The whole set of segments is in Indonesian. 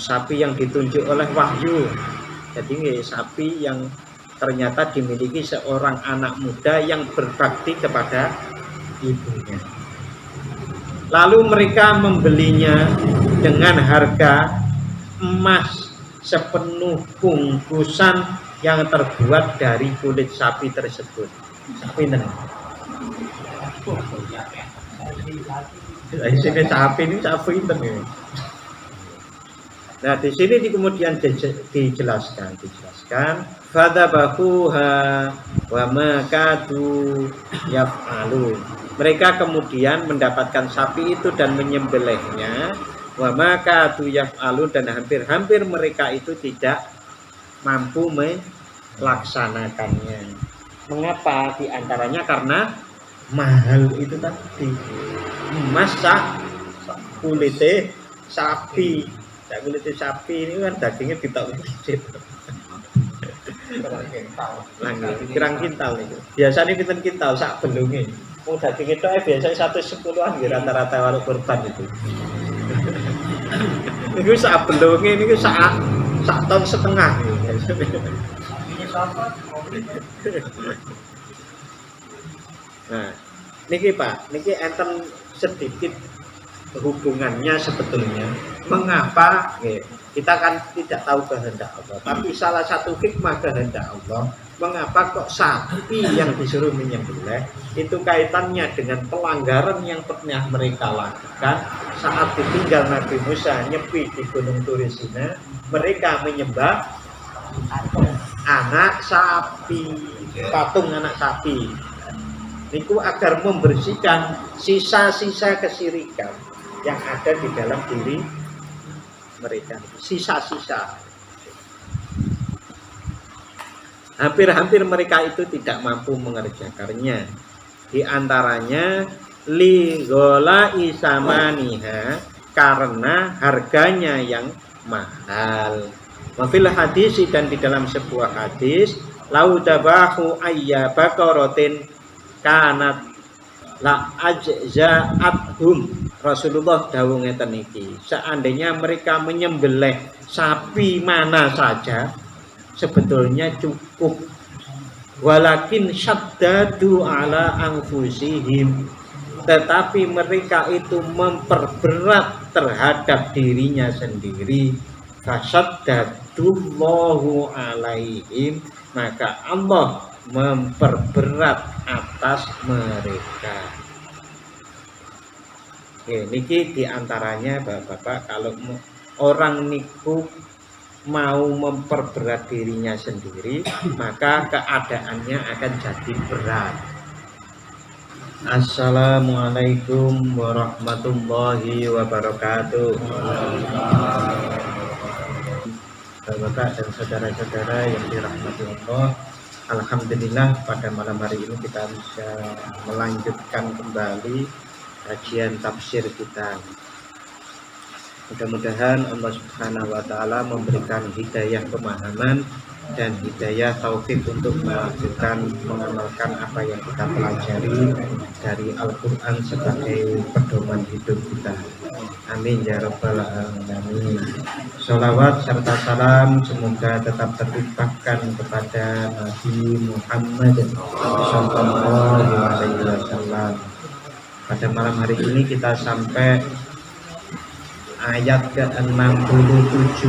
sapi yang ditunjuk oleh wahyu. Jadi sapi yang ternyata dimiliki seorang anak muda yang berbakti kepada ibunya. Lalu mereka membelinya dengan harga emas sepenuh bungkusan yang terbuat dari kulit sapi tersebut. Sapi ini sapi ini. Nah, di sini kemudian dijelaskan fadzabahuha wa ma kadu yaf'alun. Mereka kemudian mendapatkan sapi itu dan menyembelihnya, wa ma kadu yaf'alun, dan hampir-hampir mereka itu tidak mampu melaksanakannya. Mengapa? Di antaranya karena mahal itu tadi. Emas kulite sapi. Kulite sapi ini kan dagingnya ditok kecil. Kirang kintal itu. Biasanya kita kintal sak belunge. Mau daging itu biasanya 110-an rata-rata warung kurban itu. Ini sak belunge ini sak ton setengah. Nah, niki Pak, niki enten sedikit hubungannya sebetulnya. Mengapa kita kan tidak tahu kehendak Allah, tapi salah satu hikmah kehendak Allah, mengapa kok sapi yang disuruh menyembelih itu kaitannya dengan pelanggaran yang pernah mereka lakukan saat ditinggal Nabi Musa nyepi di Gunung Turisina. Mereka menyembah anak sapi, patung anak sapi itu agar membersihkan sisa-sisa kesyirikan yang ada di dalam diri mereka, sisa-sisa. Hampir-hampir mereka itu tidak mampu mengerjakannya. Di antaranya li gola isamaniha, karena harganya yang mahal. Wafil hadis, dan di dalam sebuah hadis, lau dabahu ayya bakaratin kanat la ajza'athum. Rasulullah dawuh ngeten iki, seandainya mereka menyembelih sapi mana saja sebetulnya cukup. Walakin syaddadu ala anfusihim, tetapi mereka itu memperberat terhadap dirinya sendiri. Fasyaddadullahu alaihim, maka Allah memperberat atas mereka. Oke, niki diantaranya Bapak-bapak, kalau orang niku mau memperberat dirinya sendiri, maka keadaannya akan jadi berat. Assalamualaikum warahmatullahi wabarakatuh. Bapak dan saudara-saudara yang dirahmati Allah, alhamdulillah pada malam hari ini kita bisa melanjutkan kembali kajian tafsir kita. Mudah-mudahan Allah Subhanahu wa taala memberikan hidayah pemahaman dan hidayah taufik untuk melanjutkan mengamalkan apa yang kita pelajari dari Al-Qur'an sebagai pedoman hidup kita. Amin ya rabbal alamin. Sholawat serta salam semoga tetap terlimpahkan kepada Nabi Muhammad sallallahu alaihi wasallam. Pada malam hari ini kita sampai ayat ke-67.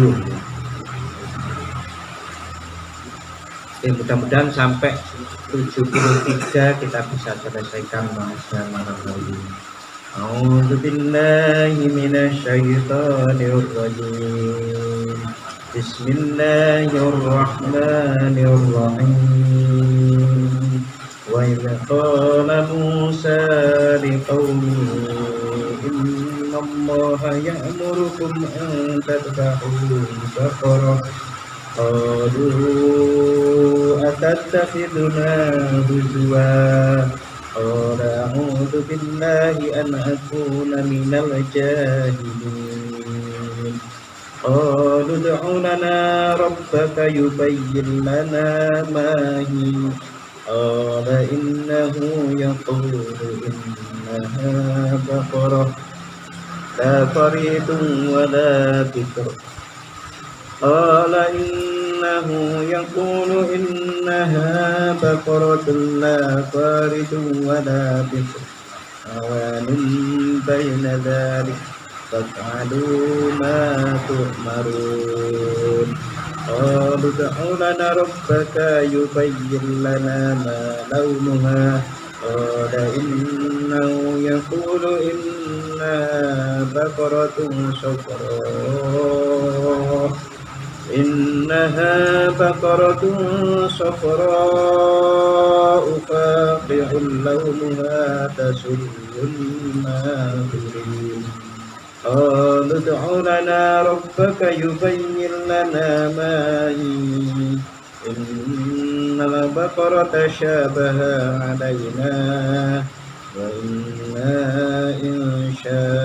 Mudah-mudahan sampai 73 kita bisa selesaikan bahasa malam hari ini. A'udzu billahi minasyaitonir rajim. Bismillahirrahmanirrahim. Wa idza qala Musa liqaumihi inna Allaha ya'murukum an tadhbahu baqarah qalu atattakhiduna huzwa qala a'udzu billahi an akuna minal jahilin qalu ud'u lana rabbaka yubayyin lana ma hi qala innahu yaqulu innaha baqarah la faridun wa la bikr qala innahu yaqulu innaha baqaratun la faridun wa la bikr awanun bayna dhalik faf'alu ma tu'marun. Qalu ud'u lana rabbaka yubayyin lana ma launuha qala innahu yaqulu inna baqaratun safra innaha baqaratun safra faqi'un launuha tasurrun nazirin. Qalu ud'u lana rabbaka yubayyin lana ma hi innal baqarata shabaha 'alaina wa inna insya'allahu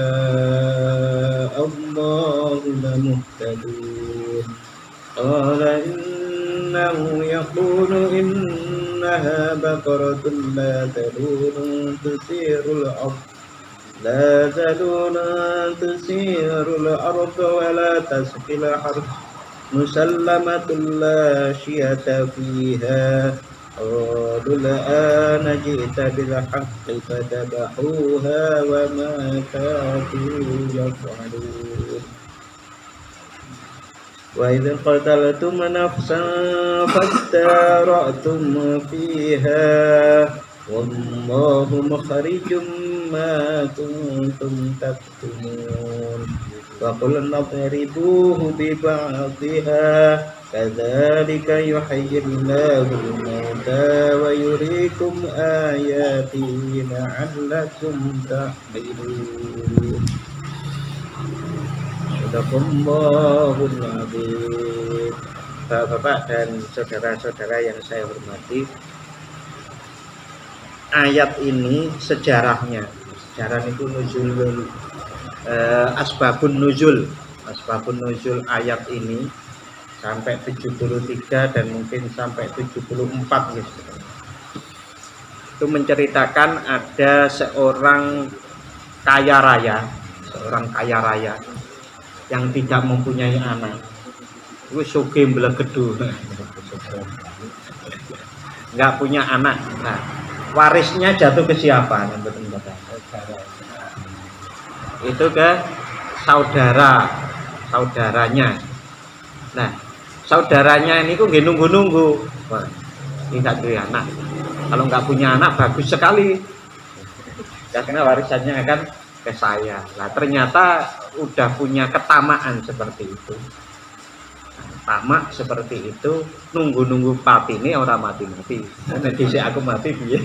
lamuhtadun. Qala innahu yaqulu innaha baqaratun la dhalulun tusirul ardh لا تزالون تسير الأرض ولا تسقي الحرث مسلمة لا شية فيها قالوا الآن جئت بالحق فذبحوها وما كانوا يفعلون. وإذ قتلتم نفسا فادارأتم فيها والله مخرج ما كنتم تكتمون فقلنا اضربوه ببعضها كذلك يحيي الله الموتى ويريكم آياته لعلكم تعقلون. Sadaqallahul adzim. Bapak-bapak dan saudara-saudara yang saya hormati, ayat ini sejarahnya, sejarah itu nuzul, asbabun nuzul ayat ini sampai 73 dan mungkin sampai 74 gitu. Itu menceritakan ada seorang kaya raya yang tidak mempunyai anak. Itu sugih mblegedu, nggak punya anak. Nah, warisnya jatuh ke siapa? Itu ke saudaranya. Nah, saudaranya ini kok nunggu-nunggu. Wah, ini nggak punya anak. Kalau nggak punya anak bagus sekali, karena warisannya akan ke saya. Nah, ternyata udah punya ketamaan seperti itu. Tamak seperti itu, nunggu-nunggu patine orang mati-mati. Nanti aku mati piye.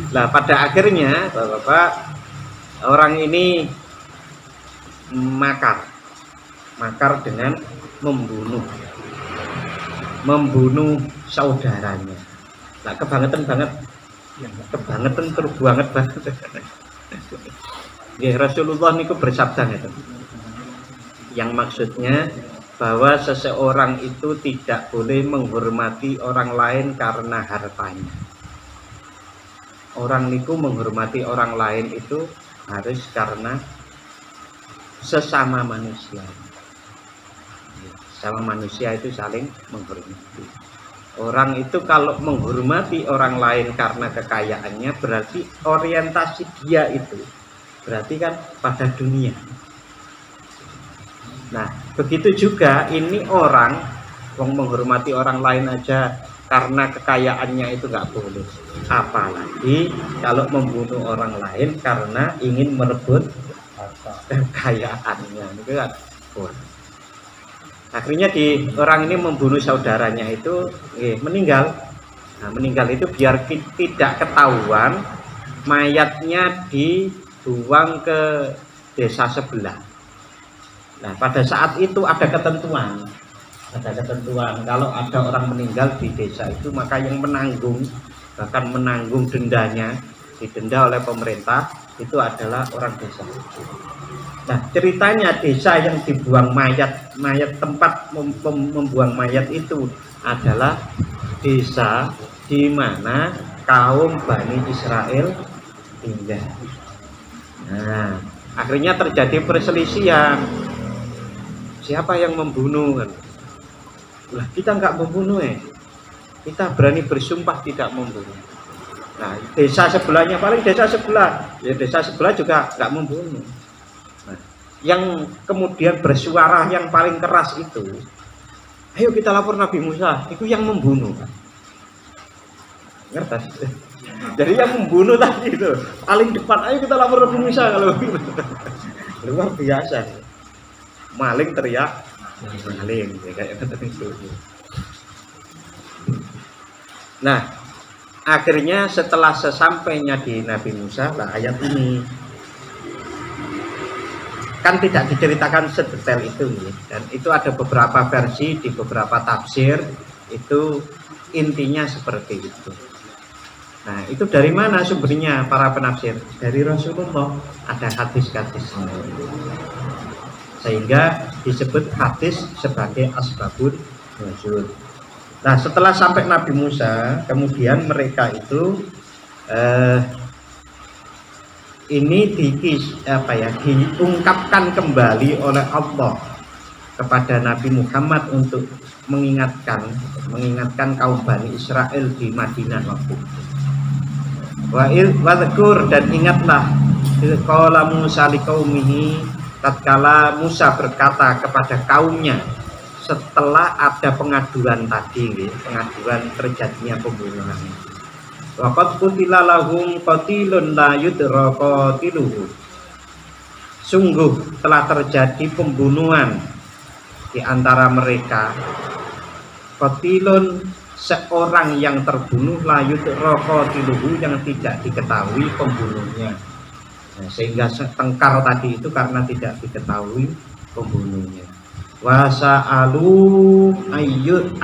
Nah, pada akhirnya Bapak, orang ini makar dengan membunuh saudaranya. Nah, kebangetan terus banget. Ya, Rasulullah niku bersabda itu. Yang maksudnya bahwa seseorang itu tidak boleh menghormati orang lain karena hartanya. Orang niku menghormati orang lain itu harus karena sesama manusia. Sama manusia itu saling menghormati. Orang itu kalau menghormati orang lain karena kekayaannya, berarti orientasi dia itu berarti kan pada dunia. Nah, begitu juga ini orang menghormati orang lain aja karena kekayaannya itu nggak boleh. Apalagi kalau membunuh orang lain karena ingin merebut kekayaannya, itu kan boleh. Akhirnya orang ini membunuh saudaranya itu meninggal. Nah, meninggal itu biar tidak ketahuan, mayatnya dibuang ke desa sebelah. Nah, pada saat itu ada ketentuan kalau ada orang meninggal di desa itu, maka yang bahkan menanggung dendanya, didenda oleh pemerintah, itu adalah orang desa. Nah, ceritanya desa yang dibuang mayat tempat membuang mayat itu adalah desa di mana kaum Bani Israel tinggal. Nah, akhirnya terjadi perselisihan. siapa yang membunuh kan? Lah kita nggak membunuh kita berani bersumpah tidak membunuh. Nah desa sebelahnya, paling desa sebelah, ya desa sebelah juga nggak membunuh. Nah, yang kemudian bersuara yang paling keras itu, ayo kita lapor Nabi Musa, itu yang membunuh. Ngerti? Jadi yang membunuh tadi itu paling depan, ayo kita lapor Nabi Musa kalau luar biasa. Maling teriak maling ya, kayak gitu. Nah, akhirnya setelah sesampainya di Nabi Musa, lah ayat ini kan tidak diceritakan sedetail itu nih, dan itu ada beberapa versi di beberapa tafsir itu intinya seperti itu. Nah, itu dari mana sumbernya para penafsir? Dari Rasulullah, ada hadis-hadisnya. Sehingga disebut hadis sebagai asbabun nuzul. Nah, setelah sampai Nabi Musa, kemudian mereka itu ini diungkapkan kembali oleh Allah kepada Nabi Muhammad untuk mengingatkan kaum Bani Israel di Madinah waktu itu. Wadhkur, dan ingatlah qala Musa liqaumihi, tatkala Musa berkata kepada kaumnya setelah ada pengaduan tadi, pengaduan terjadinya pembunuhan. Waqad qutila lahum qatilun la yudra qatiluhu. Sungguh telah terjadi pembunuhan di antara mereka. Qatilun, seorang yang terbunuh, la yudra qatiluhu, yang tidak diketahui pembunuhnya. Nah, sehingga tengkar tadi itu karena tidak diketahui pembunuhnya. Wasa'alu ayat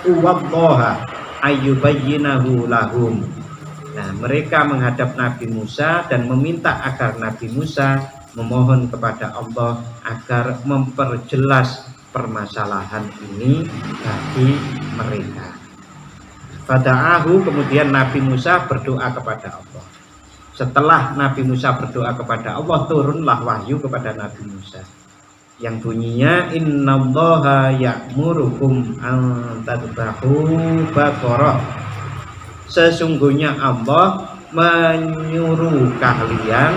uwallaha ayyubayyinahu lahum. Nah, mereka menghadap Nabi Musa dan meminta agar Nabi Musa memohon kepada Allah agar memperjelas permasalahan ini bagi mereka. Fada'ahu, kemudian Nabi Musa berdoa kepada Allah. Setelah Nabi Musa berdoa kepada Allah, turunlah wahyu kepada Nabi Musa yang bunyinya innallaha ya'murukum an tadbahu baqarah. Sesungguhnya Allah menyuruh kalian,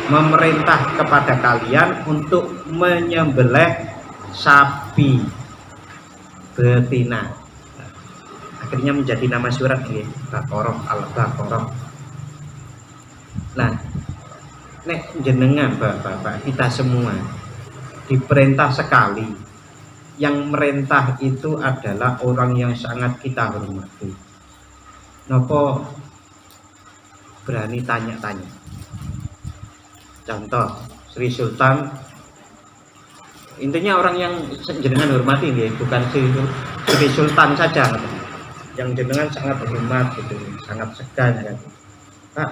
memerintah kepada kalian untuk menyembelih sapi betina. Akhirnya menjadi nama surat ini, Baqarah, Al-Baqarah. Nah, nek jenengan Bapak-bapak kita semua diperintah sekali. Yang merintah itu adalah orang yang sangat kita hormati. Nopo berani tanya-tanya. Contoh Sri Sultan, intinya orang yang jenengan hormati ya, bukan Sri Sultan saja yang jenengan sangat hormat gitu, sangat segan kan. Pak,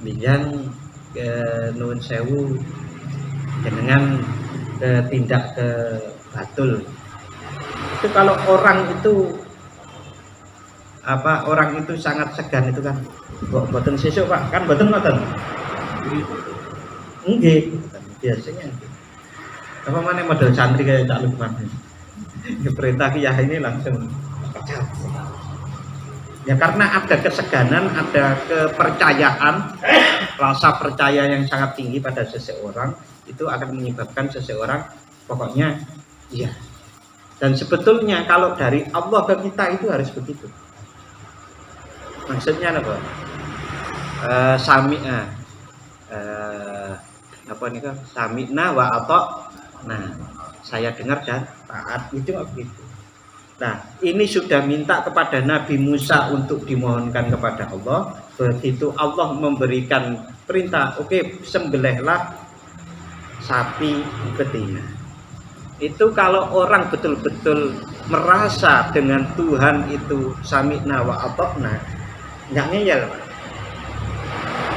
bijan ke nuwun sewu jenengan tindak ke Batul. Itu kalau orang itu orang itu sangat segan itu kan, boten sesuk Pak, kan boten ngoten. Nggih, biasanya nggih. Apa mana model santri kayak Cak Lukman. Perintah kiai ini langsung pecat. Ya karena ada keseganan, ada kepercayaan, rasa percaya yang sangat tinggi pada seseorang, itu akan menyebabkan seseorang pokoknya iya. Dan sebetulnya kalau dari Allah ke kita itu harus begitu. Maksudnya apa? Sami'na wa nah, saya dengar dan taat, itu begitu. Nah, ini sudah minta kepada Nabi Musa untuk dimohonkan kepada Allah. Begitu Allah memberikan perintah, oke, sembelihlah sapi betina. Itu kalau orang betul-betul merasa dengan Tuhan itu sami'na wa ata'na, nggak ngeyel, Pak.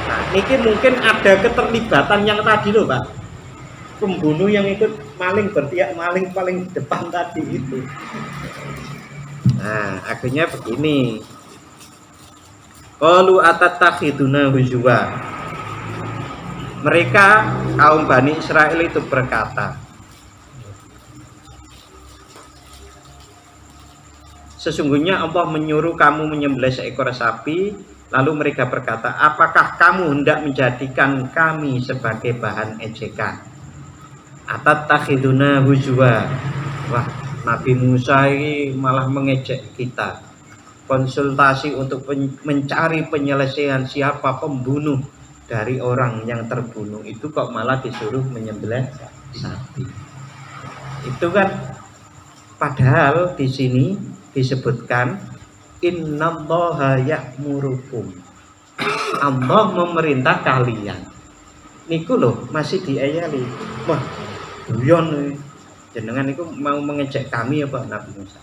Nah, ini mungkin ada keterlibatan yang tadi loh, Pak. Pembunuh yang ikut maling bertiak maling paling depan tadi itu. Nah, akhirnya begini. Qalu atatakhiduna huzwa. Mereka kaum Bani Israel itu berkata, Sesungguhnya Allah menyuruh kamu menyembelih seekor sapi. Lalu mereka berkata, apakah kamu hendak menjadikan kami sebagai bahan ejekan? Atattakhiduna huzwa. Wah, Nabi Musa ini malah mengejek kita. Konsultasi untuk mencari penyelesaian siapa pembunuh dari orang yang terbunuh itu kok malah disuruh menyembelih sapi. Itu kan padahal di sini disebutkan innallaha ya'murukum. Allah memerintah kalian. Niku loh masih diayali. Wah, guyon jenengan niku mau mengejek kami apa Nabi Musa.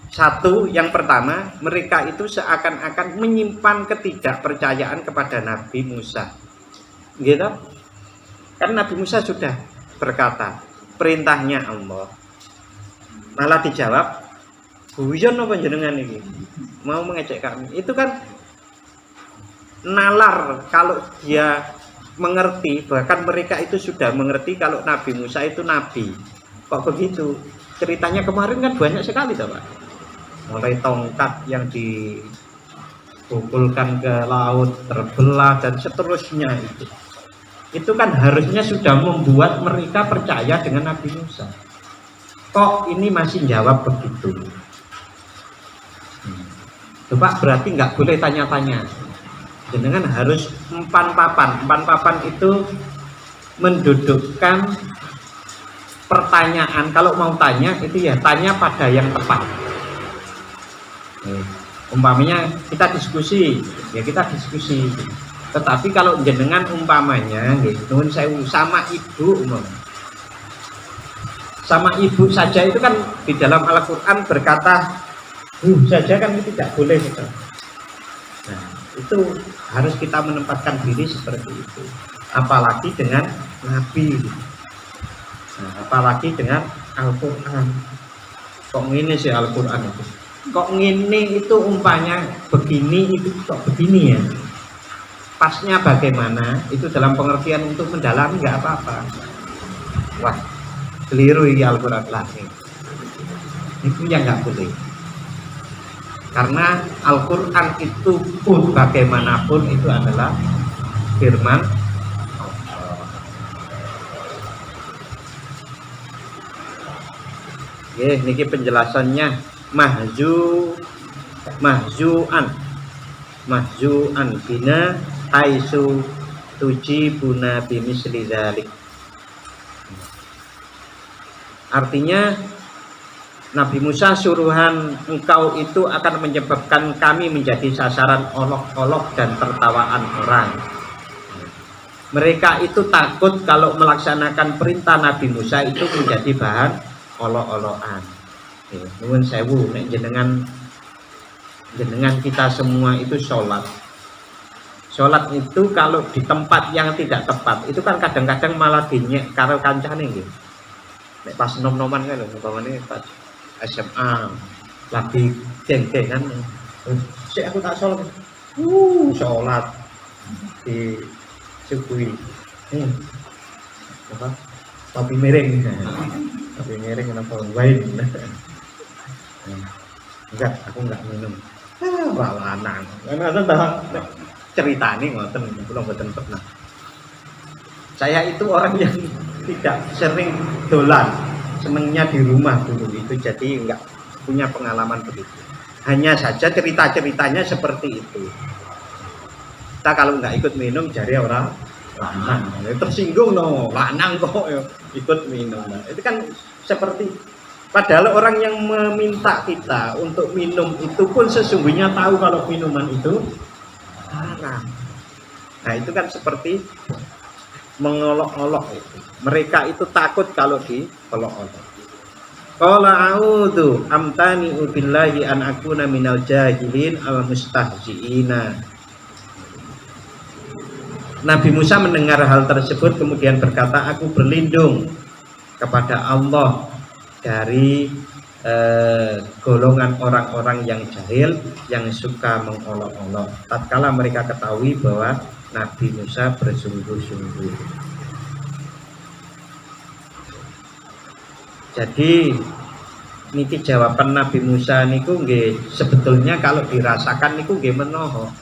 Satu, yang pertama, mereka itu seakan-akan menyimpan ketidakpercayaan kepada Nabi Musa. Gitu? Kan Nabi Musa sudah berkata, perintahnya Allah. Malah dijawab, guyon apa jenengan ini? Mau mengejek kami. Itu kan nalar kalau dia mengerti, bahkan mereka itu sudah mengerti kalau Nabi Musa itu nabi. Kok begitu? Ceritanya kemarin kan banyak sekali toh, Pak. Mulai tongkat yang dipukulkan ke laut terbelah dan seterusnya itu. Itu kan harusnya sudah membuat mereka percaya dengan Nabi Musa. Kok ini masih jawab begitu? Coba berarti nggak boleh tanya-tanya. Jenengan harus empan papan. Empan papan itu mendudukkan pertanyaan. Kalau mau tanya itu ya tanya pada yang tepat. Umpamanya kita diskusi, ya kita diskusi. Tetapi kalau jenengan umpamanya, nuwun sewu sama ibu, sama ibu saja itu kan di dalam Al-Quran berkata saja kan itu tidak boleh gitu. Nah, itu harus kita menempatkan diri seperti itu. Apalagi dengan Nabi. Nah, apalagi dengan Al-Quran. Kok ngene sih Al-Quran itu? Kok ngene itu umpanya begini itu kok begini ya? Pasnya bagaimana? Itu dalam pengertian untuk mendalami nggak apa-apa. Wah, keliru ya Al-Quran lagi. Itu yang nggak boleh. Karena Al-Quran itu pun bagaimanapun itu adalah firman Allah. Ya, niki penjelasannya mahzu'an bina haitsu tujibuna bimisli dzalik. Artinya Nabi Musa, suruhan engkau itu akan menyebabkan kami menjadi sasaran olok-olok dan tertawaan orang. Mereka itu takut kalau melaksanakan perintah Nabi Musa itu menjadi bahan olok-olokan. Nuwun sewu nek jenengan kita semua itu sholat. Sholat itu kalau di tempat yang tidak tepat itu kan kadang-kadang malah dinyek karo kancane nggih. Nek pas nom-noman kan lho umpamane pas SMA lagi geng-gengan sik aku tak sholat sholat di subuhi apa tapi miring kenapa wae enggak aku enggak minum lanang ceritane ngoten kula mboten pernah. Saya itu orang yang tidak sering dolan, senengnya di rumah dulu itu, jadi enggak punya pengalaman begitu. Hanya saja cerita-ceritanya seperti itu. Kita kalau enggak ikut minum jari orang lanang, tersinggung no, lanang kok ikut minum. Nah, itu kan seperti padahal orang yang meminta kita untuk minum itu pun sesungguhnya tahu kalau minuman itu haram. Nah, itu kan seperti mengolok-olok itu. Mereka itu takut kalau diolok-olok. Qala a'udzu amtani billahi an akuna minal jahilin al mustahziina. Nabi Musa mendengar hal tersebut kemudian berkata, aku berlindung kepada Allah dari golongan orang-orang yang jahil yang suka mengolok-olok. Tatkala mereka ketahui bahwa Nabi Musa bersungguh-sungguh. Jadi niki jawaban Nabi Musa niku nggih sebetulnya kalau dirasakan niku nggih menoho.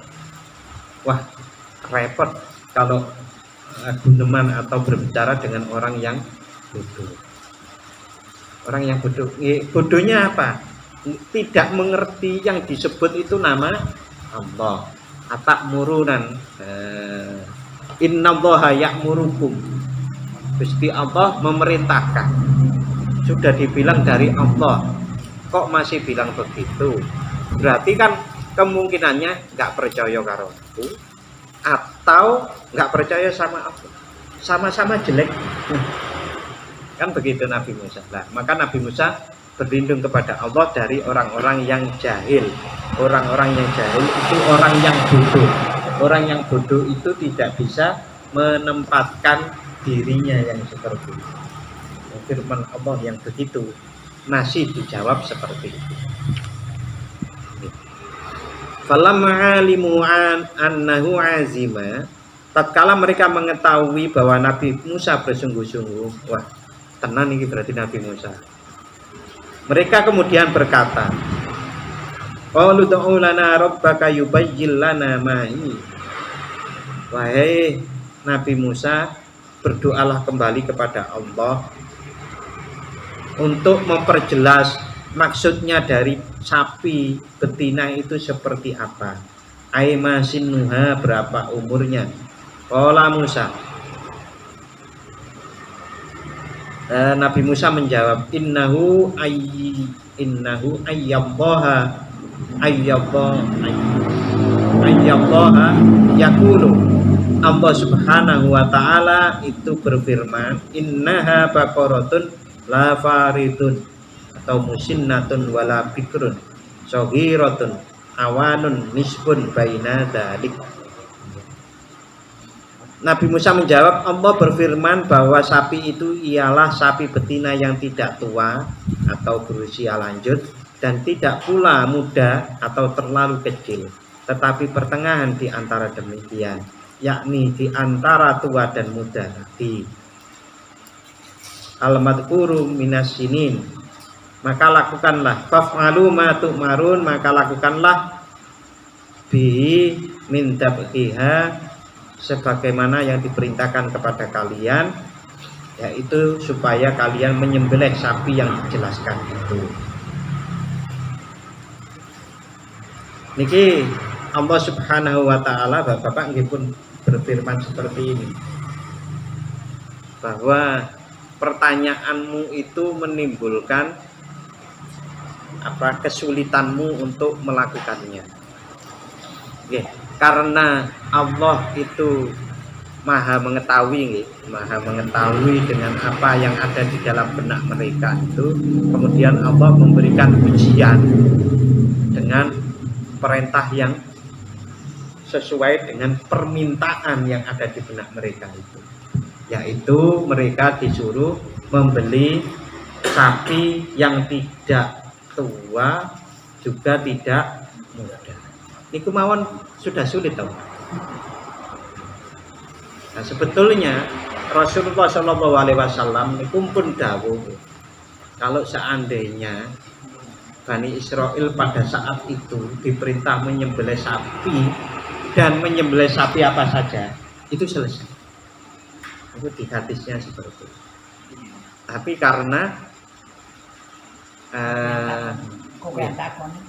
Wah, repot kalau guneman atau berbicara dengan orang yang bodoh. Orang yang bodoh, bodohnya apa? Tidak mengerti yang disebut itu nama Allah. Atak murunan, innallaha ya'murukum. Gusti Allah memerintahkan. Sudah dibilang dari Allah, kok masih bilang begitu? Berarti kan kemungkinannya nggak percaya karo aku, atau nggak percaya sama aku. Sama-sama jelek. Kan begitu Nabi Musa. Nah, maka Nabi Musa berlindung kepada Allah dari orang-orang yang jahil. Orang-orang yang jahil itu orang yang bodoh. Orang yang bodoh itu tidak bisa menempatkan dirinya yang seperti itu. Firman Allah yang begitu masih dijawab seperti itu. Falamma alimu annahu azima, tatkala mereka mengetahui bahwa Nabi Musa bersungguh-sungguh, wah, tenan ini berarti Nabi Musa. Mereka kemudian berkata, qalu du'u lana rabbaka yubayyil lana ma hi. Wahai Nabi Musa, berdoalah kembali kepada Allah untuk memperjelas maksudnya dari sapi betina itu seperti apa. Aima sinuha, berapa umurnya? Qala Musa, Nabi Musa menjawab, innahu ayyallaha yaqulu. Allah Subhanahu wa taala itu berfirman, innaha baqaratun la faridun atau musinnatun wala bikrun saghiratun awanun nisbun baina dzalik. Nabi Musa menjawab, Allah berfirman bahwa sapi itu ialah sapi betina yang tidak tua atau berusia lanjut dan tidak pula muda atau terlalu kecil, tetapi pertengahan di antara demikian, yakni di antara tua dan muda tadi. Al-madhkuru minas sinin, maka lakukanlah, faf'alu ma tu'marun, maka lakukanlah bihi min dabqiha, sebagaimana yang diperintahkan kepada kalian, yaitu supaya kalian menyembelih sapi yang dijelaskan itu. Niki Allah Subhanahu wa taala, Bapak nggih pun berfirman seperti ini, bahwa pertanyaanmu itu menimbulkan kesulitanmu untuk melakukannya. Nggih, karena Allah itu maha mengetahui dengan apa yang ada di dalam benak mereka itu. Kemudian Allah memberikan ujian dengan perintah yang sesuai dengan permintaan yang ada di benak mereka itu, yaitu mereka disuruh membeli sapi yang tidak tua juga tidak muda. Niku mawon sudah sulit tau. Nah, sebetulnya Rasulullah SAW niku pun dawuh, kalau seandainya Bani Israel pada saat itu diperintah menyembelih sapi dan menyembelih sapi apa saja, itu selesai. Itu di hadisnya seperti itu. Tapi karena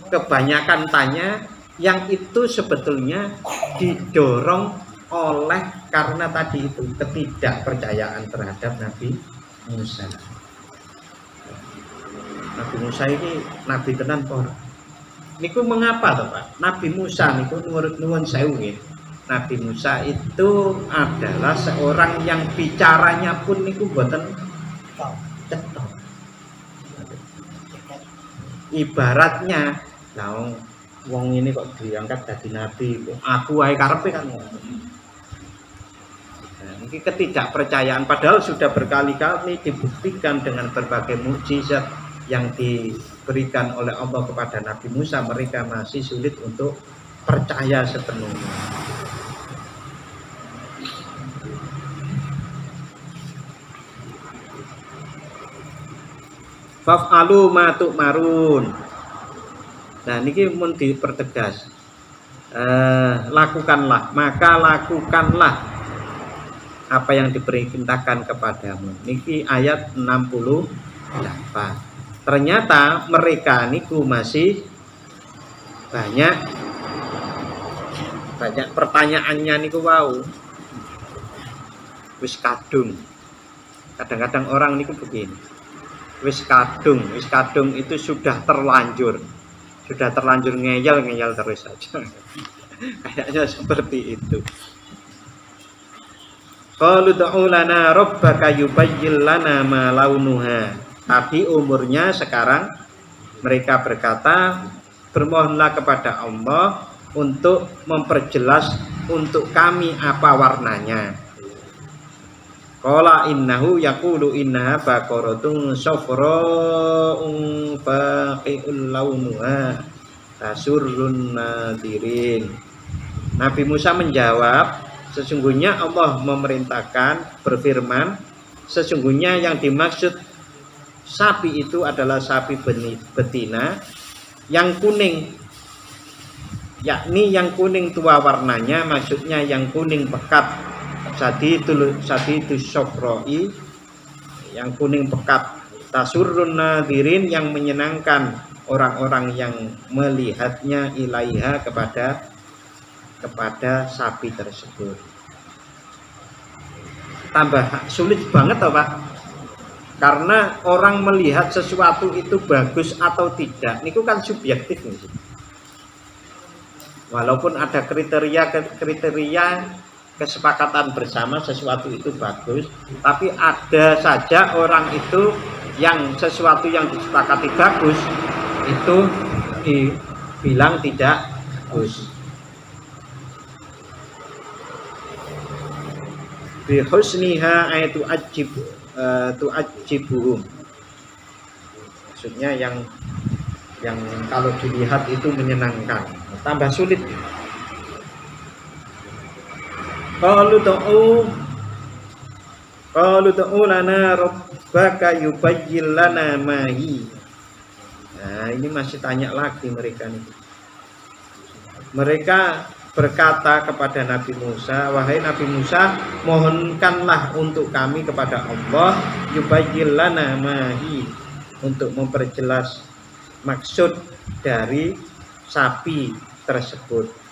kebanyakan tanya, yang itu sebetulnya didorong oleh karena tadi itu ketidakpercayaan terhadap Nabi Musa. Nabi Musa ini nabi tenan por. Niku mengapa toh Pak? Nabi Musa niku nuwun sewu nggih. Nabi Musa itu adalah seorang yang bicaranya pun niku mboten cetok. Ibaratnya, nah wong ini kok diangkat jadi nabi, aku wae karepe kan ngomong. Nah, ini ketidakpercayaan, padahal sudah berkali-kali dibuktikan dengan berbagai mukjizat yang diberikan oleh Allah kepada Nabi Musa, mereka masih sulit untuk percaya sepenuhnya. Faf'alu ma tu'marun. Nah niki mun dipertegas. Lakukanlah, maka lakukanlah apa yang diperintahkan kepadamu. Niki ayat 68. Ternyata mereka niku masih banyak pertanyaannya niku wau. Wis kadung. Kadang-kadang orang niku begini. Wis kadung itu sudah terlanjur ngeyel terus saja. Kayaknya seperti itu. Qalu ud'u lana rabbaka yubayyin lana ma launuha. Tapi umurnya sekarang mereka berkata, bermohonlah kepada Allah untuk memperjelas untuk kami apa warnanya. Qala innahu yaqulu innaha baqaratun safra'un faqi'ul launuha tasurrun nadirin. Nabi Musa menjawab, sesungguhnya Allah memerintahkan berfirman, sesungguhnya yang dimaksud sapi itu adalah sapi betina yang kuning, yakni yang kuning tua warnanya, maksudnya yang kuning pekat. Sadi itu sofroi, yang kuning pekat. Tasurrun nadirin, yang menyenangkan orang-orang yang melihatnya, ilaiha kepada sapi tersebut. Tambah sulit banget toh Pak, karena orang melihat sesuatu itu bagus atau tidak niku kan subjektif nih. Walaupun ada kriteria kesepakatan bersama sesuatu itu bagus, tapi ada saja orang itu yang sesuatu yang disepakati bagus itu dibilang tidak bagus. Bihusniha ayatu tu'ajibuhum. Maksudnya yang kalau dilihat itu menyenangkan. Tambah sulit. Qalu ta'u lana rabbaka yubayyin lana ma hi. Nah, ini masih tanya lagi mereka nih. Mereka berkata kepada Nabi Musa, wahai Nabi Musa, mohonkanlah untuk kami kepada Allah yubayyin lana ma hi, untuk memperjelas maksud dari sapi tersebut.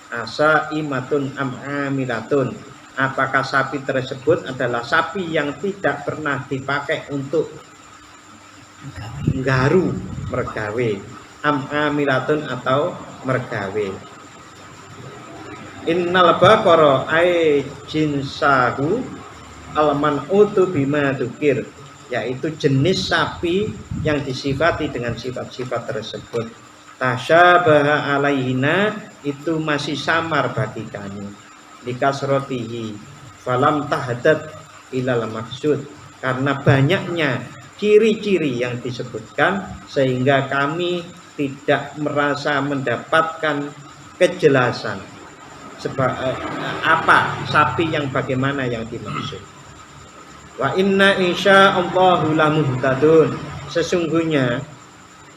Asa imatun am'amilatun, apakah sapi tersebut adalah sapi yang tidak pernah dipakai untuk nggaru mergawe, am'amilatun atau mergawe. Innal baqara ay jinsahu al-man'utu bima dzukir, yaitu jenis sapi yang disifati dengan sifat-sifat tersebut. Tasyabaha alaihina, itu masih samar bagi kami. Likasrotihi falam tahadad ilal maksud, karena banyaknya ciri-ciri yang disebutkan sehingga kami tidak merasa mendapatkan kejelasan apa sapi yang bagaimana yang dimaksud. Wa inna insya'allahu lamuhtadun, sesungguhnya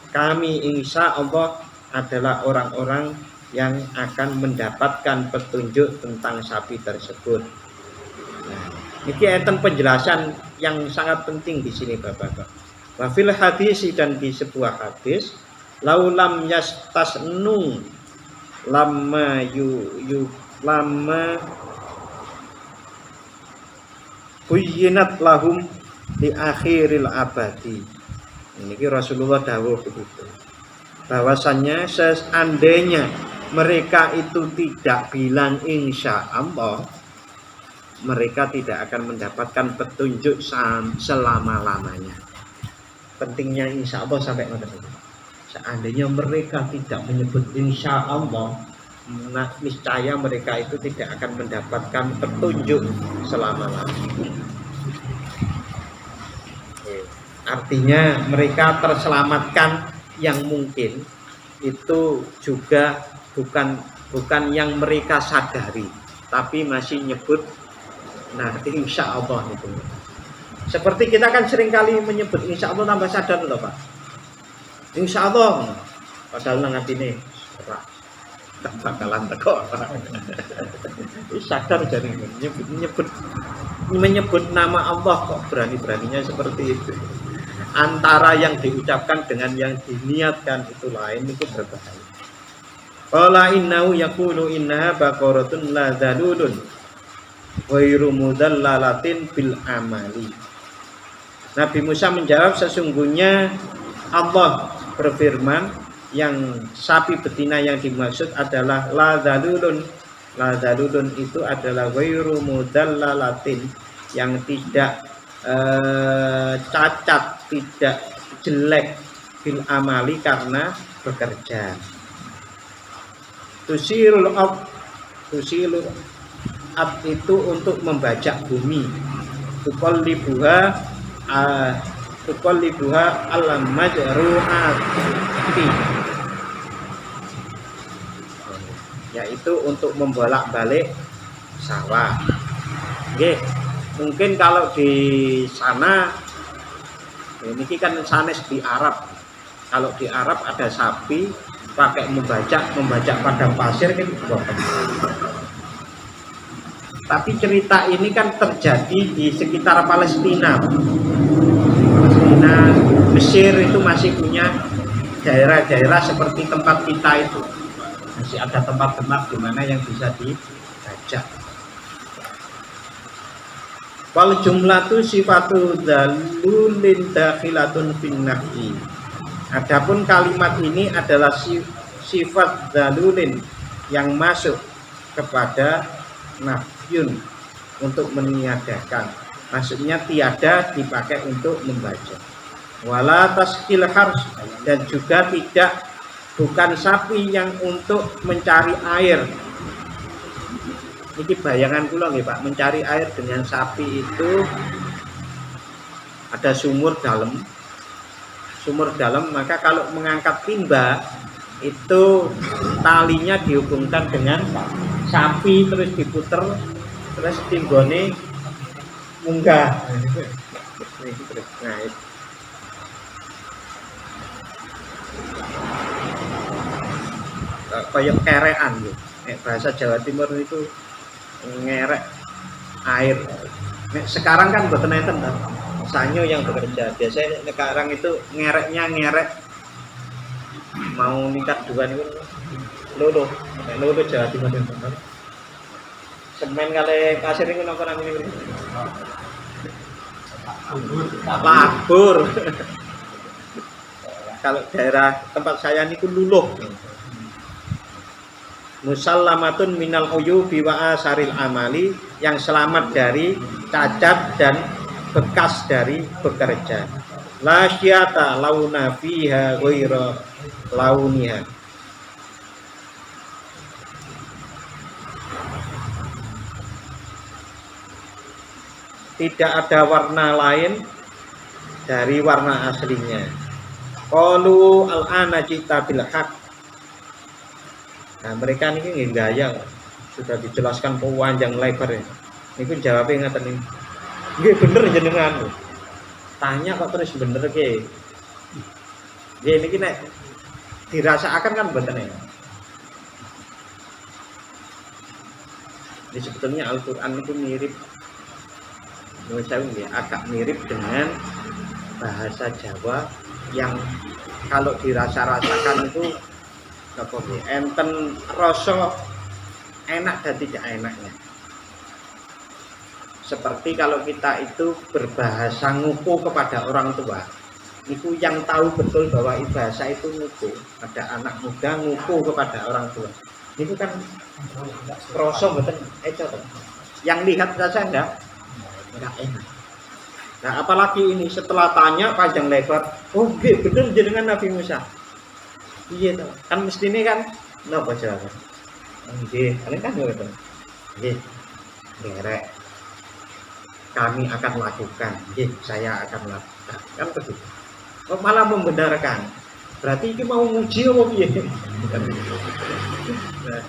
kami insya Allah adalah orang-orang yang akan mendapatkan petunjuk tentang sapi tersebut. Nah, ini enten penjelasan yang sangat penting di sini Bapak-bapak. Wa fil hadis, dan di sebuah hadis, laulam yastasnu lama buyinat lahum di akhiril abadi. Ini Rasulullah dawuh begitu, bahwasannya seandainya mereka itu tidak bilang insya Allah, mereka tidak akan mendapatkan petunjuk selama-lamanya. Pentingnya insya Allah sampai mana? Seandainya mereka tidak menyebut insya Allah, niscaya mereka itu tidak akan mendapatkan petunjuk selama-lamanya. Artinya mereka terselamatkan yang mungkin itu juga bukan yang mereka sadari, tapi masih nyebut nah insya Allah itu. Seperti kita kan seringkali menyebut insya Allah tambah sadar loh Pak. Insya Allah, padahal nang atine ora tak bakalan teko. Sadar jadi menyebut nama Allah kok berani-beraninya seperti itu. Antara yang diucapkan dengan yang diniatkan itu lain, itu berbahaya. Qala innahu yaqulu innaha baqaratun la dzalulun ghairu mudallalatin bil amali. Nabi Musa menjawab, sesungguhnya Allah berfirman yang sapi betina yang dimaksud adalah la dzalulun. La dzalulun itu adalah ghairu mudallalatin, yang tidak cacat, tidak jelek bil amali karena bekerja. Tusirul ab itu untuk membajak bumi. Tuqallibuha alam majru'ati, yaitu untuk membolak-balik sawah. Nggih, mungkin kalau di sana ini kan sanes di Arab. Kalau di Arab ada sapi pakai membajak padang pasir kan boten. Tapi cerita ini kan terjadi di sekitar Palestina. Mesir itu masih punya daerah-daerah seperti tempat kita itu. Masih ada tempat-tempat di mana yang bisa dibajak. Wal jumlatu sifatu dzalulin dakhilatun fin nafsi. Adapun kalimat ini adalah sifat dzalulin yang masuk kepada nafyun, untuk meniadakan. Maksudnya tiada dipakai untuk membaca. Wala taskil hars, dan juga bukan sapi yang untuk mencari air. Ini bayangan kula nggih Pak, mencari air dengan sapi itu ada sumur dalam, maka kalau mengangkat timba itu talinya dihubungkan dengan sapi, terus diputer, terus timbone munggah. Nah, kayak kerekan gitu. Bahasa Jawa Timur itu ngerek air. Sekarang kan mboten enten ta. Sanyo yang bekerja. Biasanya sekarang itu ngerek mau ningkat dua niku lolo Jawa Timur itu. Semen kali pasir niku napa namine? Labur. Kalau daerah tempat saya niku luluh. Musallamatun minal uyubi wa asaril amali, yang selamat dari cacat dan bekas dari bekerja. La syata launa fiha ghaira launiha. Tidak ada warna lain dari warna aslinya. Qalu al-ana jita bil haq. Nah, mereka ini gaya sudah dijelaskan panjang lebar ya. Ini jawabnya ngaten ini. Nggih bener jenengan. Tanya kok terus bener ke. Nggih niki nek dirasakan kan mboten ya. Ini sebetulnya Al-Qur'an itu mirip, menurut saya agak mirip dengan bahasa Jawa yang kalau dirasa-rasakan itu apa enten rasa enak dan tidak enaknya. Seperti kalau kita itu berbahasa nguku kepada orang tua, itu yang tahu betul bahwa bahasa itu nguku. Ada anak muda nguku kepada orang tua, itu kan rasa betul yang lihat saja enggak enak. Nah apalagi ini setelah tanya panjang lebar, oh bener jenengan Nabi Musa. Iya toh, kan mestine kan napa jawaban? Nggih, kan ngoten. Nggih. Ngerek. Kami akan lakukan. Nggih, saya akan lakukan. Kan begitu. Kok malah membenarkan. Berarti ini mau nguji apa piye? Nah,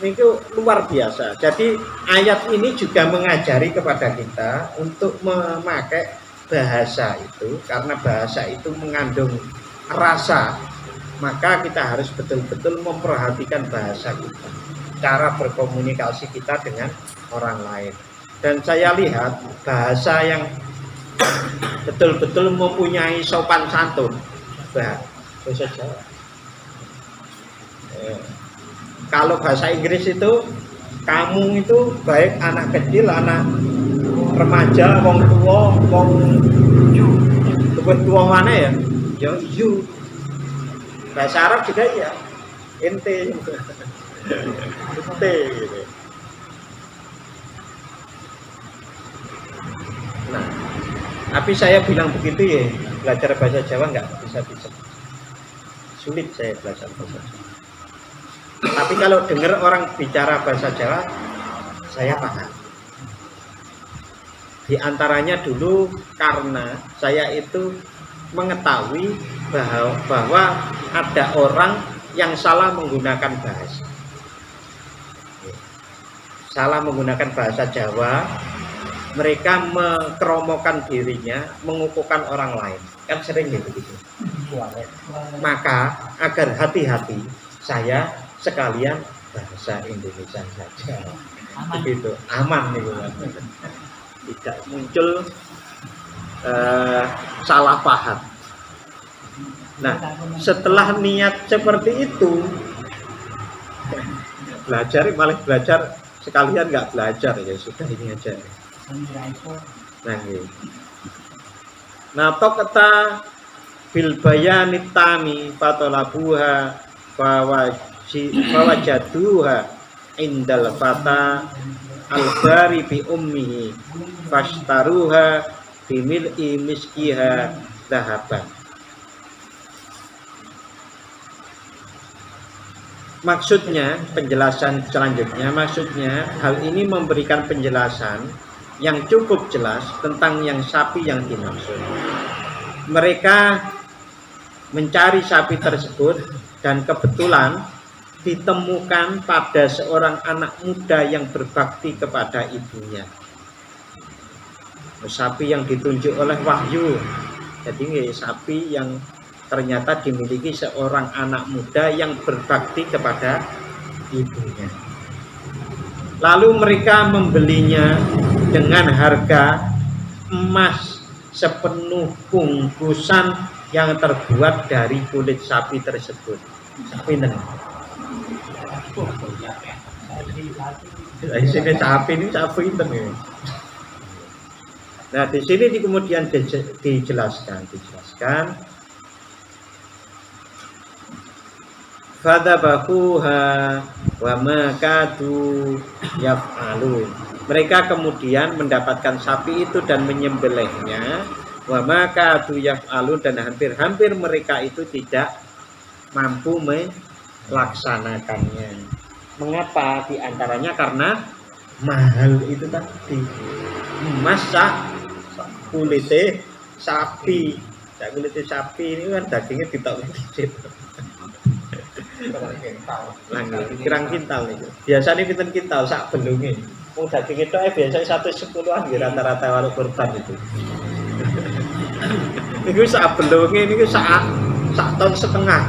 itu luar biasa. Jadi ayat ini juga mengajari kepada kita untuk memakai bahasa itu, karena bahasa itu mengandung rasa, maka kita harus betul-betul memperhatikan bahasa kita, cara berkomunikasi kita dengan orang lain. Dan saya lihat bahasa yang betul-betul mempunyai sopan santun, bahasa Jawa. Kalau bahasa Inggris itu kamu itu baik anak kecil, anak remaja, wong tua, wong tua mana ya? Ya you. Bahasa Arab juga ya, ente, ente gitu. Nah, tapi saya bilang begitu ya, belajar bahasa Jawa nggak bisa. Sulit saya belajar bahasa Jawa. Tapi kalau dengar orang bicara bahasa Jawa, saya paham. Di antaranya dulu karena saya itu mengetahui bahwa ada orang yang salah menggunakan bahasa. Salah menggunakan bahasa Jawa, mereka mengkeromokan dirinya, mengukuhkan orang lain. Kan sering gitu. Maka agar hati-hati, saya sekalian bahasa Indonesia saja. Begitu, aman nih, tidak muncul salah paham. Nah, setelah niat seperti itu, malah belajar sekalian nggak belajar, ya sudah ini aja. Nah, tokata bil bayanit tami fatolabuha fawajaduha indal fata al-bari bi ummihi fashtaruha bimil'i miskiha dahaban. Maksudnya, penjelasan selanjutnya, maksudnya hal ini memberikan penjelasan yang cukup jelas tentang yang sapi yang dimaksud. Mereka mencari sapi tersebut dan kebetulan ditemukan pada seorang anak muda yang berbakti kepada ibunya. Sapi yang ditunjuk oleh wahyu. Jadi sapi yang ternyata dimiliki seorang anak muda yang berbakti kepada ibunya. Lalu mereka membelinya dengan harga emas sepenuh bungkusan yang terbuat dari kulit sapi tersebut. Sapi ini. Di sini sapi ini Nah, di sini kemudian dijelaskan. Fadzabahuha wa ma kadu yaf'alun. Mereka kemudian mendapatkan sapi itu dan menyembelihnya. Wa ma kadu yaf'alun, dan hampir-hampir mereka itu tidak mampu melaksanakannya. Mengapa? Di antaranya karena mahal itu tadi. Masak kulitnya sapi. Kulitnya sapi ini kan dagingnya ditok-ditok. Kirang kintal itu. Biasanya pinten kintal sak belunge. Wong daging itu biasanya 110-an rata-rata warung kurban itu. Niku sak belunge niku sak ton setengah.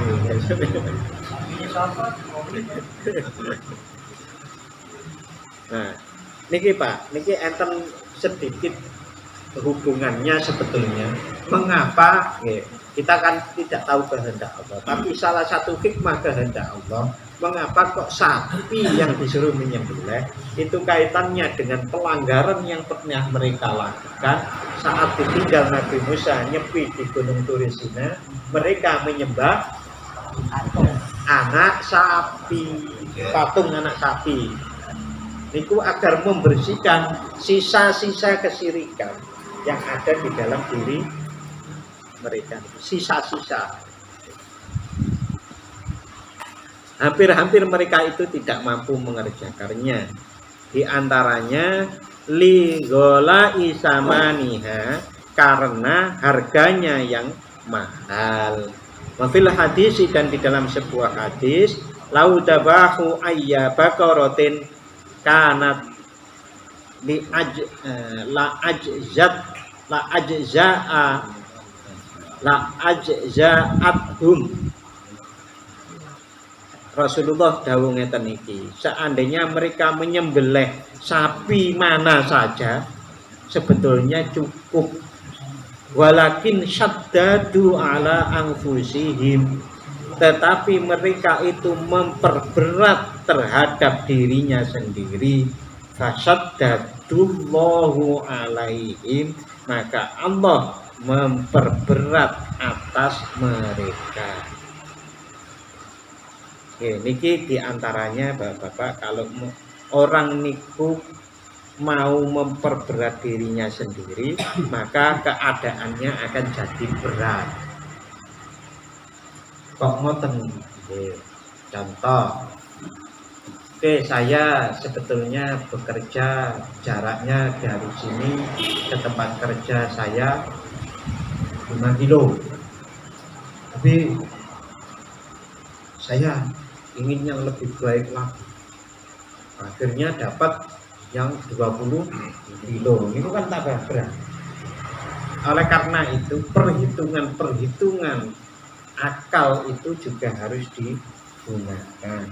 Nah, niki Pak, niki enten sedikit hubungannya sebetulnya. Mengapa? Kita kan tidak tahu kehendak Allah, tapi salah satu hikmah kehendak Allah, mengapa kok sapi yang disuruh menyembelih itu kaitannya dengan pelanggaran yang pernah mereka lakukan saat ditinggal Nabi Musa nyepi di Gunung Turisina. Mereka menyembah anak sapi, patung anak sapi. Itu agar membersihkan sisa-sisa kesyirikan yang ada di dalam diri mereka, sisa-sisa. Hampir-hampir mereka itu tidak mampu mengerjakannya. Di antaranya ligola isamaniha, karena harganya yang mahal. Wafil hadis, dan di dalam sebuah hadis, laudabahu ayya bakorotin kanat la ajzat la ajza'athum. Rasulullah dawuh ngeten iki, seandainya mereka menyembelih sapi mana saja sebetulnya cukup, walakin syaddadu ala anfusihim, tetapi mereka itu memperberat terhadap dirinya sendiri, fasyaddadullahu alaihim, maka Allah memperberat atas mereka. Oke, niki diantaranya bapak-bapak, kalau orang niku mau memperberat dirinya sendiri, maka keadaannya akan jadi berat. Kok ngoten? Contoh, oke, saya sebetulnya bekerja jaraknya dari sini ke tempat kerja saya 5 kilo, tapi saya ingin yang lebih baik lagi, akhirnya dapat yang 20 kilo, ini kan tambah berat. Oleh karena itu perhitungan akal itu juga harus digunakan.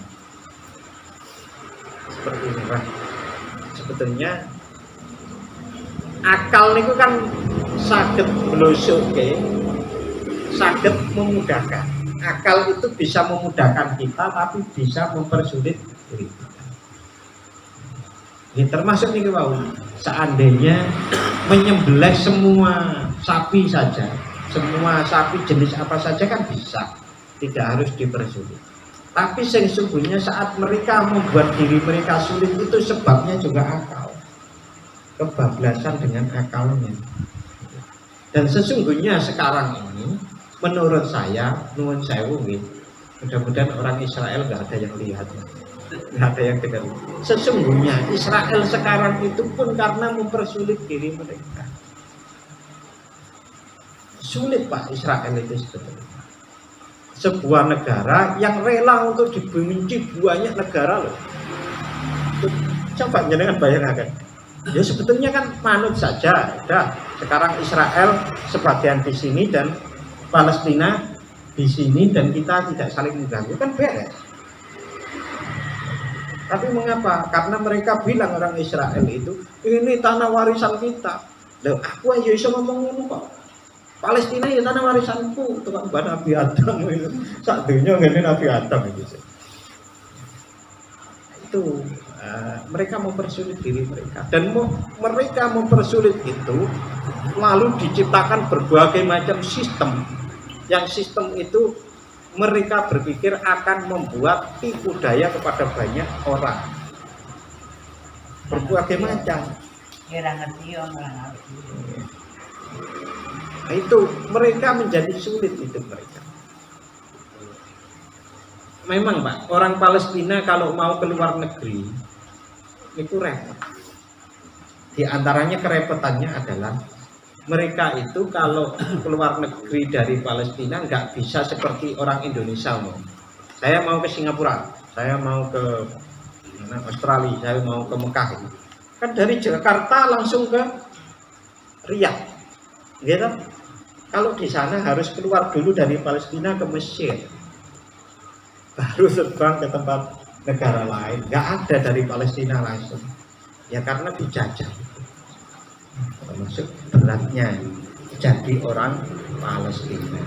Seperti ini Pak, sebetulnya akal itu kan saged blosoke, saged memudahkan. Akal itu bisa memudahkan kita, tapi bisa mempersulit diri kita. Ini termasuk nih Pak, seandainya menyembelih semua sapi saja, semua sapi jenis apa saja kan bisa, tidak harus dipersulit. Tapi sesungguhnya saat mereka membuat diri mereka sulit itu sebabnya juga akal, kebablasan dengan akalnya. Dan sesungguhnya sekarang ini menurut saya, nuwun sewu, mudah-mudahan orang Israel nggak ada yang lihat, nggak ada yang dengar. Sesungguhnya Israel sekarang itu pun karena mempersulit diri mereka. Sulit Pak Israel itu sebetulnya. Sebuah negara yang rela untuk dibenci banyak negara loh. Coba jenengan bayangkan. Ya sebetulnya kan manut saja. Dah, sekarang Israel sebagian di sini dan Palestina di sini dan kita tidak saling mengganggu, kan beres. Tapi mengapa? Karena mereka bilang orang Israel itu ini tanah warisan kita. Loh, aku aja bisa ngomong ngono kok. Palestina ya tanah warisanku, tukang ban Nabi Adam itu. Sak dunya ngene Nabi Adam itu. Itu mereka mempersulit diri mereka, dan mereka mempersulit itu lalu diciptakan berbagai macam sistem. Yang sistem itu mereka berpikir akan membuat tipu daya kepada banyak orang, berbagai macam. Nah, itu mereka menjadi sulit hidup mereka. Memang Pak, orang Palestina kalau mau keluar negeri itu repot. Di antaranya kerepotannya adalah mereka itu kalau keluar negeri dari Palestina nggak bisa seperti orang Indonesia mau. Saya mau ke Singapura, saya mau ke Australia, saya mau ke Mekah. Kan dari Jakarta langsung ke Riyadh, gitu. Kalau di sana harus keluar dulu dari Palestina ke Mesir, baru terbang ke tempat negara lain. Nggak ada dari Palestina langsung, ya karena dijajah. Termasuk beratnya jadi orang Palestina.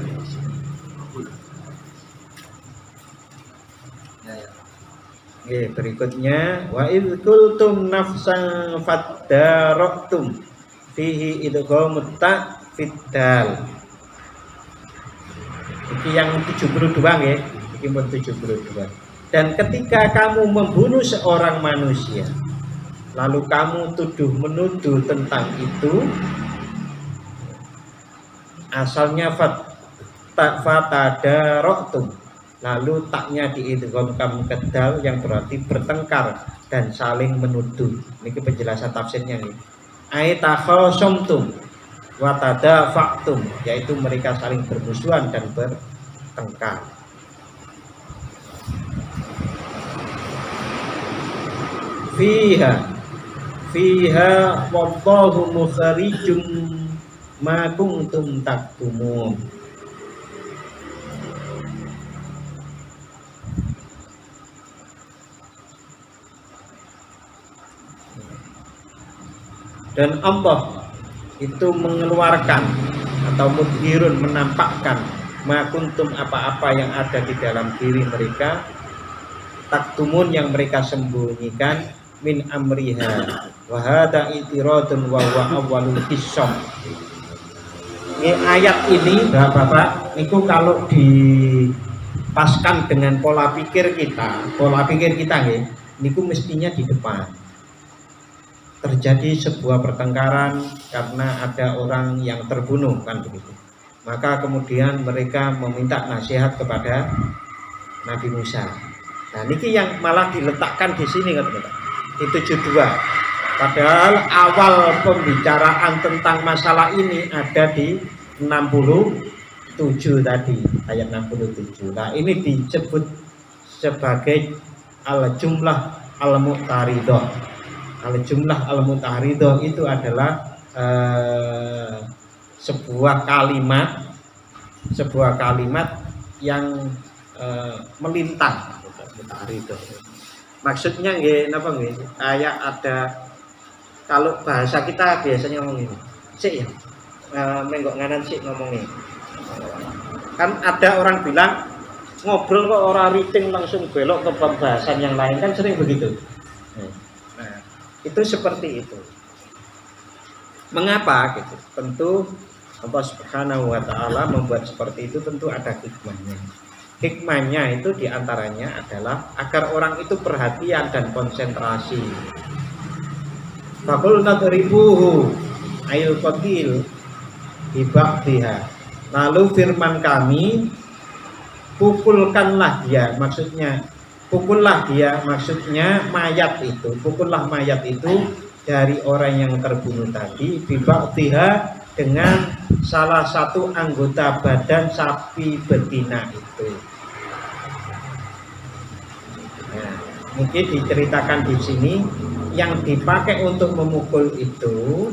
Berikutnya wa idz qultum nafsan faddaraktum fihi idghamut ta fiddal. Iki yang 72 nggih, iki mun 72. Dan ketika kamu membunuh seorang manusia, lalu kamu menuduh tentang itu, asalnya fatadaraktum, lalu taknya diidgham kamu kedal yang berarti bertengkar dan saling menuduh. Ini penjelasan tafsirnya nih. Aitakhasumtum wa tadafa'tum, yaitu mereka saling bermusuhan dan bertengkar. Fiha wallahu mukhrijum ma kuntum taktumun. Dan Allah itu mengeluarkan atau mudhirun, menampakkan ma kuntum, apa-apa yang ada di dalam diri mereka, taktumun, yang mereka sembunyikan, min amriha wa hada itiradun wa huwa awwalul qissam. Ini ayat ini Bapak-bapak niku kalau dipaskan dengan pola pikir kita nggih niku mestinya di depan. Terjadi sebuah pertengkaran karena ada orang yang terbunuh, kan begitu. Maka kemudian mereka meminta nasihat kepada Nabi Musa. Nah, niki yang malah diletakkan di sini kan, di 72. Padahal awal pembicaraan tentang masalah ini ada di 67 tadi, ayat 67. Nah, ini disebut sebagai al-jumlah al-mu'taridah. Al-jumlah al-mu'taridah itu adalah sebuah kalimat yang melintang. Maksudnya nggih napa nggih? Kayak ada, kalau bahasa kita biasanya ngomong ini. Sik ya. Menggok nganan sik ngomongnya. Kan ada orang bilang ngobrol kok ora riting langsung belok ke pembahasan yang lain, kan sering begitu. Nah, itu seperti itu. Mengapa gitu? Tentu Allah Subhanahu wa taala membuat seperti itu tentu ada hikmahnya. Hikmahnya itu diantaranya adalah agar orang itu perhatian dan konsentrasi. Faqul nadribuhu ayul qatil bibaqtiha. Lalu firman kami, pukulkanlah dia, maksudnya pukullah dia, maksudnya mayat itu, pukullah mayat itu dari orang yang terbunuh tadi, bibaqtiha, dengan salah satu anggota badan sapi betina itu. Nah, mungkin diceritakan di sini yang dipakai untuk memukul itu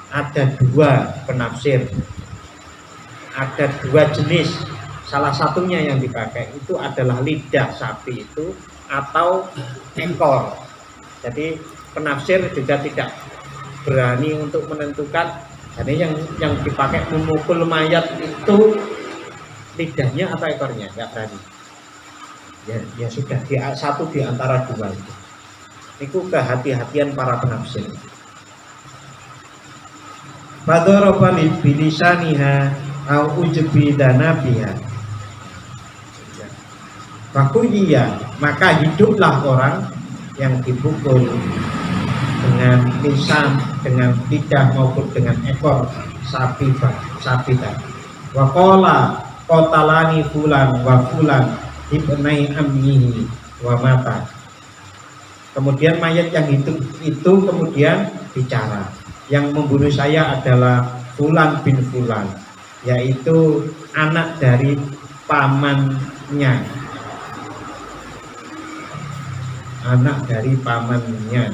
ada dua penafsir, ada dua jenis. Salah satunya yang dipakai itu adalah lidah sapi itu atau ekor. Jadi penafsir juga tidak berani untuk menentukan. Jadi yang dipakai memukul mayat itu lidahnya atau ekornya, nggak berani. Ya sudah, satu di antara dua itu. Itu kehati-hatian para penafsir. Fadaraba bilisaniha au ujbi danabiha. Fakuliya, maka hiduplah orang yang dipukul dengan lisan, dengan lidah maupun dengan ekor sapi tadi. Wa qala qatalani fulan wa fulan ibnai ammihi wa mata. Kemudian mayat yang itu kemudian bicara, yang membunuh saya adalah fulan bin fulan, yaitu anak dari pamannya. Anak dari pamannya.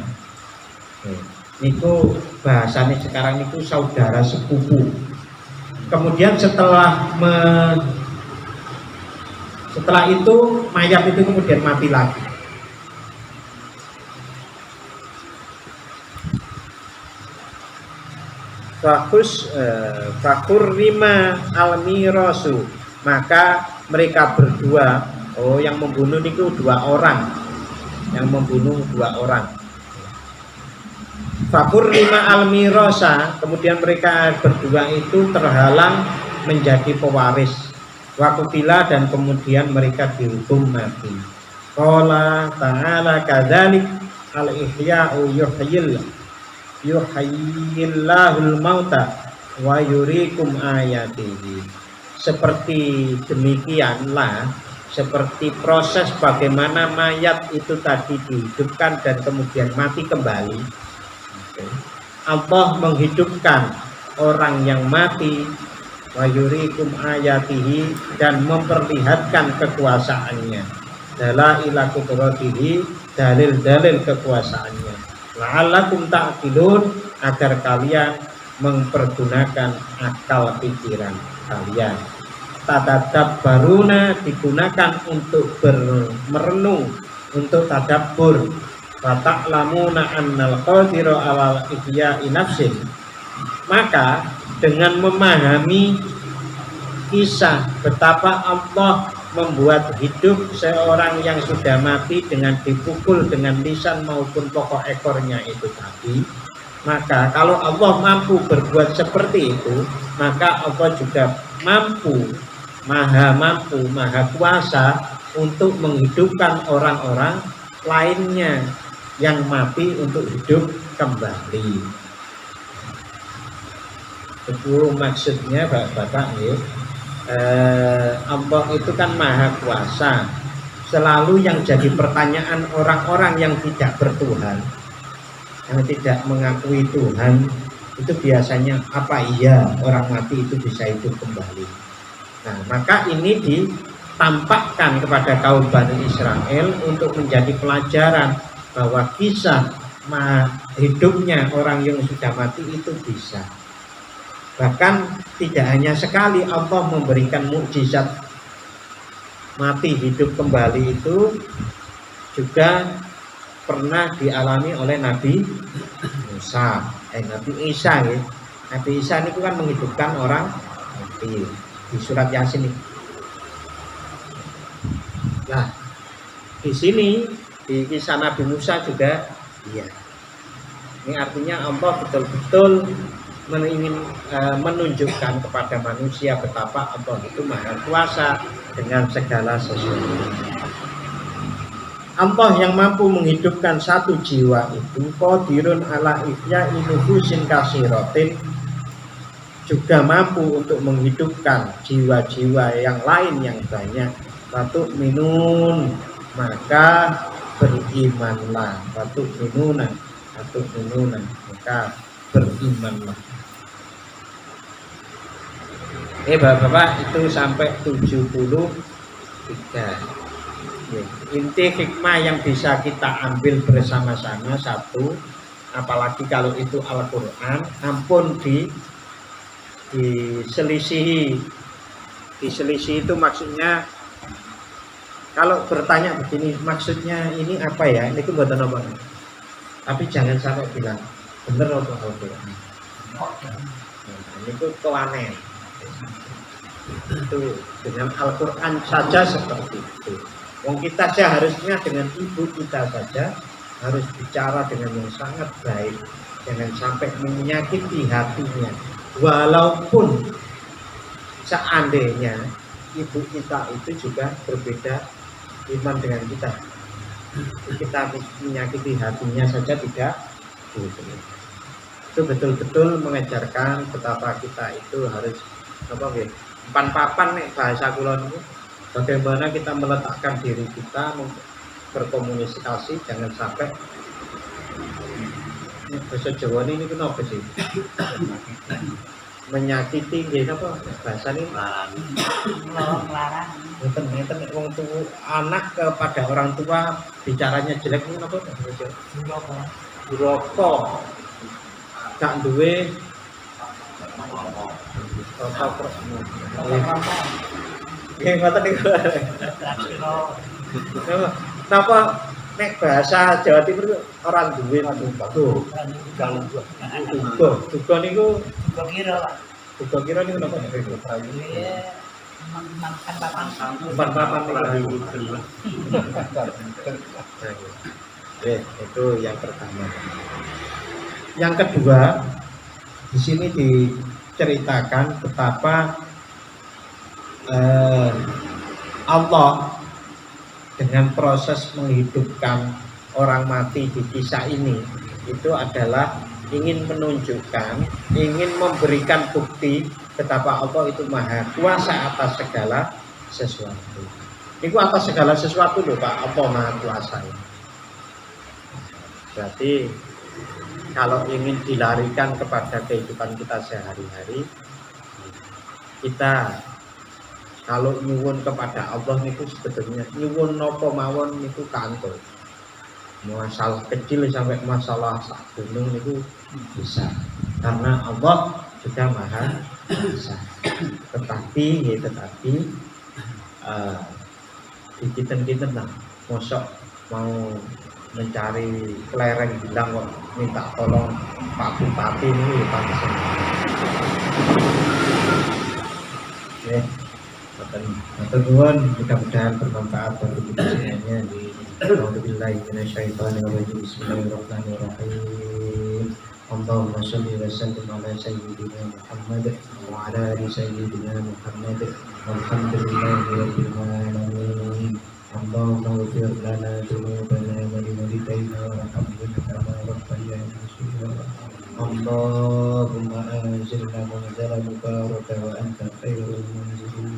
Niku bahasanya sekarang itu saudara sepupu. Kemudian setelah itu mayat itu kemudian mati lagi. Fakurrima al-mirasu, maka mereka berdua, yang membunuh niku dua orang, yang membunuh dua orang. Fakurrima al-mirasa, kemudian mereka berdua itu terhalang menjadi pewaris. Wakutila, dan kemudian mereka dihukum mati. Qala ta'ala kadzalik al-ihya'u yuhyillahul mauta wa yurikum ayatihi. Seperti demikianlah, seperti proses bagaimana mayat itu tadi dihidupkan dan kemudian mati kembali. Allah menghidupkan orang yang mati, wa yurikum ayatihi, dan memperlihatkan kekuasaannya, dalaila qudratihi, dalil-dalil kekuasaannya, la'allakum ta'qilun, agar kalian mempergunakan akal pikiran kalian. Tatadabbaruna digunakan untuk merenung, untuk tadabbur. Wa ta'lamuna annal qadira 'alal ihya'i nafsin. Maka dengan memahami kisah betapa Allah membuat hidup seorang yang sudah mati dengan dipukul dengan lisan maupun pokok ekornya itu tadi, maka kalau Allah mampu berbuat seperti itu, maka Allah juga mampu, maha kuasa untuk menghidupkan orang-orang lainnya yang mati untuk hidup kembali. Itu maksudnya Bapak ya. Allah itu kan maha kuasa. Selalu yang jadi pertanyaan orang-orang yang tidak bertuhan, yang tidak mengakui Tuhan, itu biasanya apa iya orang mati itu bisa hidup kembali. Nah, maka ini ditampakkan kepada kaum Bani Israel untuk menjadi pelajaran bahwa kisah hidupnya orang yang sudah mati itu bisa. Bahkan tidak hanya sekali Allah memberikan mukjizat mati hidup kembali, itu juga pernah dialami oleh Nabi Musa, Nabi Isa ya. Nabi Isa ini kan menghidupkan orang mati di surat Yasin ini. Nah, di sini di kisah Nabi Musa juga iya. Ini artinya Allah betul-betul ingin menunjukkan kepada manusia betapa Allah itu maha kuasa dengan segala sesuatu. Allah yang mampu menghidupkan satu jiwa itu qadirun ala ihya'i nufusin katsiratin, juga mampu untuk menghidupkan jiwa-jiwa yang lain yang banyak. Batu minun, maka berimanlah. Batu minunan maka berimanlah. Bapak-bapak, itu sampai 73. Inti hikmah yang bisa kita ambil bersama-sama satu, apalagi kalau itu Al-Quran, ampun diselisihi itu maksudnya, kalau bertanya begini maksudnya ini apa ya, ini buatan apa, tapi jangan sampai bilang bener apa Al-Quran. Ini tuh keanehan. Itu dengan Al-Quran saja seperti itu. Wong kita seharusnya dengan ibu kita saja harus bicara dengan yang sangat baik, jangan sampai menyakiti hatinya. Walaupun seandainya ibu kita itu juga berbeda iman dengan kita, kita menyakiti hatinya saja tidak boleh. Itu betul-betul mengajarkan betapa kita itu harus papan nih bahasa kula niku, bagaimana kita meletakkan diri kita berkomunikasi, jangan sampai bahasa Jawa ini kenapa sih menyakiti nggih napa bahasa ini ngeten wong tua anak kepada orang tua bicaranya jelek niku napa duraka gak duwe napa nek bahasa Jawa Timur orang duwe tuh duga niku duga kira niku napa papan itu yang pertama. Yang kedua, di sini diceritakan betapa Allah dengan proses menghidupkan orang mati di kisah ini itu adalah ingin menunjukkan, ingin memberikan bukti betapa Allah itu maha kuasa atas segala sesuatu. Itu atas segala sesuatu loh Pak, Allah maha kuasa. Berarti kalau ingin dilarikan kepada kehidupan kita sehari-hari, kita kalau nyuwun kepada Allah niku sebetulnya nyuwun napa mawon niku kantun. masalah kecil sampai masalah sak gunung itu bisa, karena Allah sudah maha bisa. Tetapi kita lah mosok mau mencari kelereng bilang kok minta tolong Pak Bupati ini ya Pak. Oke, teman-teman, mudah-mudahan bermanfaat bagi kita semuanya. Alhamdulillah, bismillahirrahmanirrahim. Allahumma sholli wa sallim ala sayyidina Muhammad wa ala ali sayyidina Muhammad. Walhamdulillahi rabbil alamin. Allahumma ighfir lana dhunubana wa liwalidayna warhamhum kama rabbayana shaghira. Allahumma anzilna munzalan mubaraka wa anta khairul munzilin.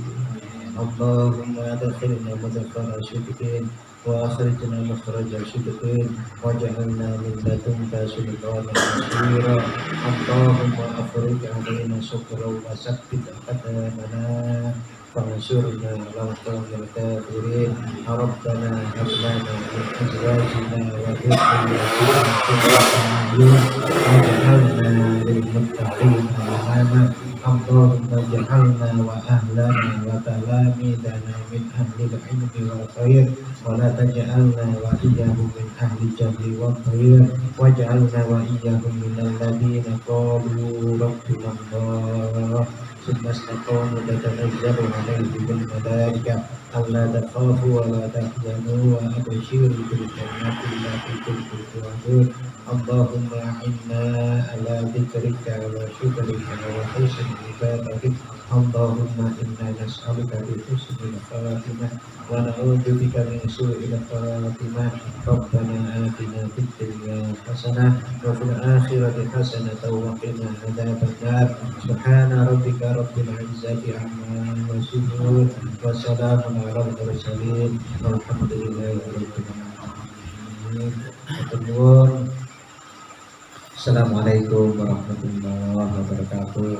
Allahumma adkhilna mudkhala sidqin wa akhrijna makhraja sidqin waj'alna min ladunka sultanan nasira. Allahumma afrij 'alaina sabran wa sabbit aqdamana fansurna 'alal qawmil kafirin. Rabbana hab lana min azwajina wa dhurriyyatina qurrata a'yun waj'alna lil muttaqina imama. Allahumma ja'alna wa ahlana wa talamidana min ahli al-ilmi wal khair wa la taj'alna wa iyyahum min ahli jahli wal khair waj'alna wa iyyahum min alladhina qalu rabbuna Allah thumma istaqamu tatanazzalu alaihim al-malaika alla takhafu wa la tahzanu wa abshiru bil jannati allati kuntum tu'adun. Allahumma inna ala dzikrika wa syukrika wa husni ibadatik. Allahumma inna nas'aluka bi husnil khatimah wa na'udzu bika min su'il khatimah. Rabbana atina fid dunya hasanah wa fil akhirati hasanah wa qina adzabannar. Subhana rabbika rabbil izzati amma yasifun wa salamun alal mursalin walhamdulillahi rabbil alamin. Assalamualaikum warahmatullahi wabarakatuh.